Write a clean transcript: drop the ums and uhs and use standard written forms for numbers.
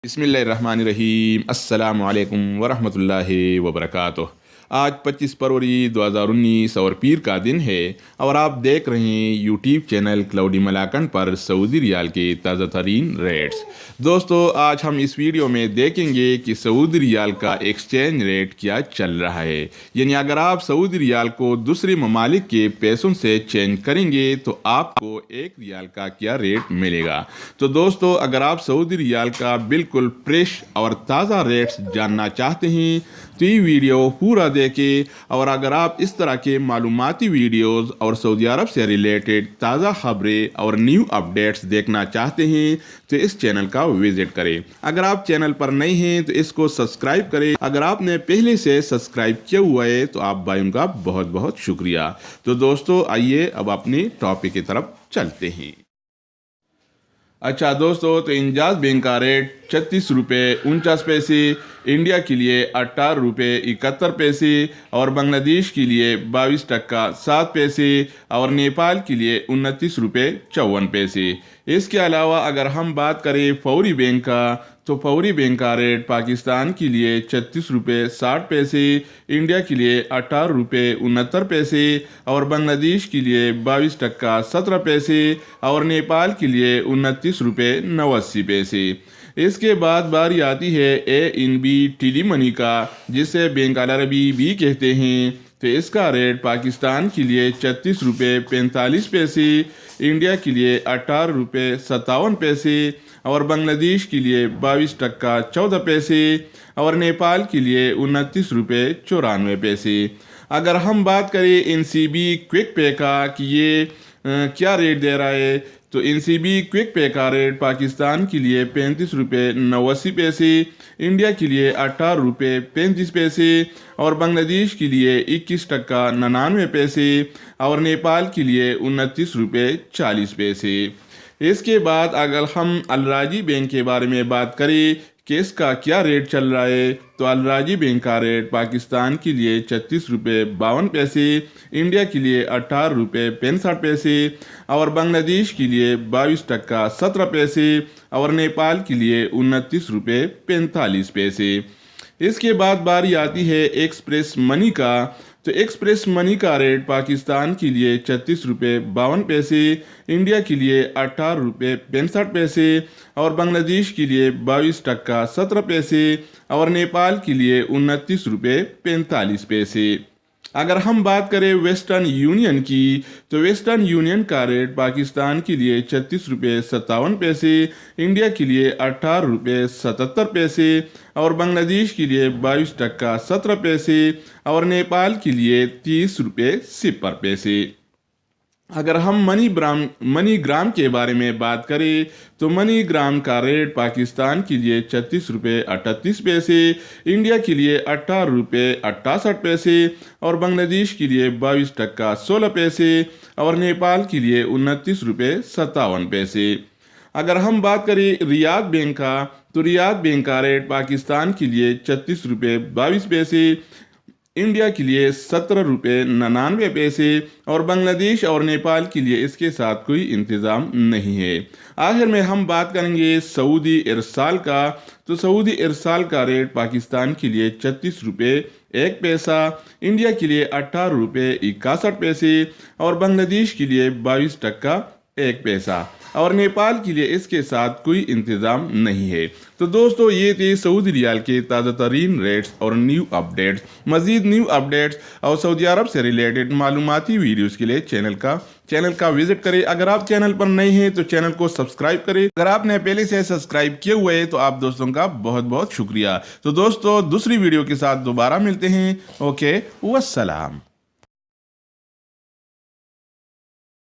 बिस्मिल्लाहिर्रहमानिर्रहीम। अस्सलामु अलैकुम वरहमतुल्लाहि वबरकातुह। आज 25 फरवरी 2019 और पीर का दिन है और आप देख रहे हैं यूट्यूब चैनल क्लाउडी मलाकन पर सऊदी रियाल के ताज़ा तरीन रेट्स। दोस्तों, आज हम इस वीडियो में देखेंगे कि सऊदी रियाल का एक्सचेंज रेट क्या चल रहा है, यानी अगर आप सऊदी रियाल को दूसरे ममालिक के पैसों से चेंज करेंगे तो आपको एक रियाल का क्या रेट मिलेगा। तो दोस्तों, अगर आप सऊदी रियाल का बिल्कुल फ्रेश और ताज़ा रेट्स जानना चाहते हैं तो ये वीडियो पूरा देखें, और अगर आप इस तरह के मालूमाती वीडियोस और सऊदी अरब से रिलेटेड ताज़ा खबरें और न्यू अपडेट्स देखना चाहते हैं तो इस चैनल का विजिट करें। अगर आप चैनल पर नए हैं तो इसको सब्सक्राइब करें। अगर आपने पहले से सब्सक्राइब किया हुआ है तो आप भाइयों का बहुत बहुत शुक्रिया। तो दोस्तों, आइए अब अपने टॉपिक की तरफ चलते हैं। अच्छा दोस्तों, तो इंजाज बैंक का रेट 36 रुपये 49 पैसे, इंडिया के लिए 18 रुपये 71 पैसे और बांग्लादेश के लिए 22 टका 7 पैसे और नेपाल के लिए 29 रुपये 54 पैसे। इसके अलावा अगर हम बात करें फौरी बैंक का, तो फौरी बैंक का रेट पाकिस्तान के लिए 36 रुपये 60 पैसे, इंडिया के लिए 18 रुपये 69 पैसे और बांग्लादेश के लिए 22 टका 17 पैसे और नेपाल के लिए 29 रुपये 89 पैसे। इसके बाद बारी आती है ANB टीडी मनी का, जिसे बैंक अल अरबी भी कहते हैं। तो इसका रेट पाकिस्तान के लिए 36 रुपये 45 पैसे, इंडिया के लिए 18 रुपये 57 पैसे और बांग्लादेश के लिए 22 टका 14 पैसे और नेपाल के लिए 29 रुपये 94 पैसे। अगर हम बात करें NCB क्विक पे का कि ये क्या रेट दे रहा है, तो NCB क्विक पे का रेट पाकिस्तान के लिए 35 रुपये 89 पैसे, इंडिया के लिए 18 रुपये 35 पैसे और बांग्लादेश के लिए 21 टका 99 पैसे और नेपाल के लिए 29 रुपये 40 पैसे। इसके बाद अगर हम अल राजी बैंक के बारे में बात करें कि इसका क्या रेट चल रहा है, तो अल राजी बैंक का रेट पाकिस्तान के लिए 36 रुपये 52 पैसे, इंडिया के लिए 18 रुपये 65 पैसे और बांग्लादेश के लिए 22 टका 17 पैसे और नेपाल के लिए 29 रुपये 45 पैसे। इसके बाद बारी आती है एक्सप्रेस मनी का, तो एक्सप्रेस मनी का रेट पाकिस्तान के लिए 36 रुपये 52 पैसे, इंडिया के लिए 18 रुपये 65 पैसे और बांग्लादेश के लिए 22 टका 17 पैसे और नेपाल के लिए 29 रुपये 45 पैसे। अगर हम बात करें वेस्टर्न यूनियन की, तो वेस्टर्न यूनियन का रेट पाकिस्तान के लिए 36 रुपये 57 पैसे, इंडिया के लिए 18 रुपये 77 पैसे और बांग्लादेश के लिए 22 टका 17 पैसे और नेपाल के लिए 30 रुपये 0 पैसे। अगर हम मनी ग्राम के बारे में बात करें, तो मनी ग्राम का रेट पाकिस्तान के लिए 36 रुपये 38 पैसे, इंडिया के लिए 18 रुपये 68 पैसे और बांग्लादेश के लिए 22 टका 16 पैसे और नेपाल के लिए 29 रुपये 57 पैसे। अगर हम बात करें रियाद बैंक का, तो रियाद बैंक का रेट पाकिस्तान के लिए 36 रुपये 22 पैसे, इंडिया के लिए 17 रुपये 99 पैसे और बांग्लादेश और नेपाल के लिए इसके साथ कोई इंतज़ाम नहीं है। आखिर में हम बात करेंगे सऊदी इरसाल का, तो सऊदी इरसाल का रेट पाकिस्तान के लिए 36 रुपये 1 पैसा, इंडिया के लिए 18 रुपये 61 पैसे और बांग्लादेश के लिए 22 टका 1 पैसा और नेपाल के लिए इसके साथ कोई इंतज़ाम नहीं है। तो दोस्तों, ये थे सऊदी रियाल के ताज़ा तरीन रेट्स और न्यू अपडेट्स। मज़ीद न्यू अपडेट्स और सऊदी अरब से रिलेटेड मालूमाती वीडियोस के लिए चैनल का विजिट करें। अगर आप चैनल पर नए हैं तो चैनल को सब्सक्राइब करें। अगर आपने पहले से सब्सक्राइब किए हुए हैं तो आप दोस्तों का बहुत बहुत शुक्रिया। तो दोस्तों, दूसरी वीडियो के साथ दोबारा मिलते हैं। ओके, वस्सलाम।